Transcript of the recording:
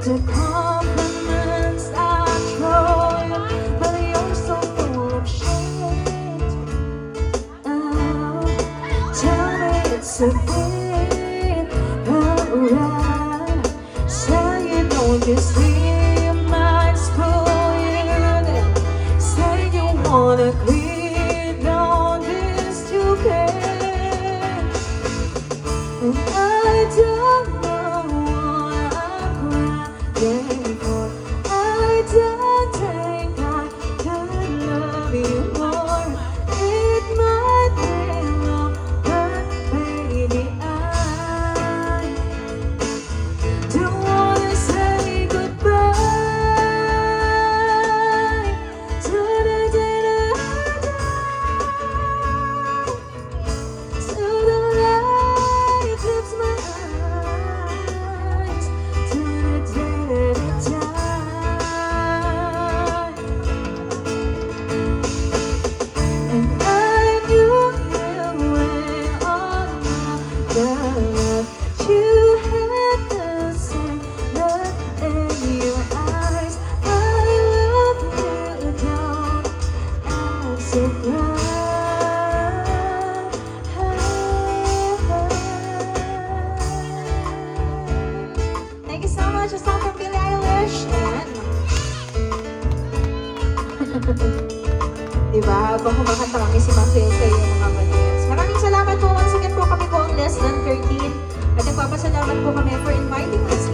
The compliments I throw you, but you're so full of shit. Oh, tell me it's a bit alright. Say you don't just see your mind spoil you. Then say you wanna quit, don't this to care. And I don't know what I'm therefore, I don't think I could love you more. It might be long, but baby, I don't wanna say goodbye to the day that I die, to the light eclipse my eyes, to the day that I die. And I knew you when all the love you had the same look in your eyes. I love you down as a bride. Thank you so much. A song from Billie Eilish. And diba, habang kumakanta kami si Mafil kayo mga malias. Maraming salamat po once again po, kami po ang less than 13. At nagpapasalamat po kami for inviting us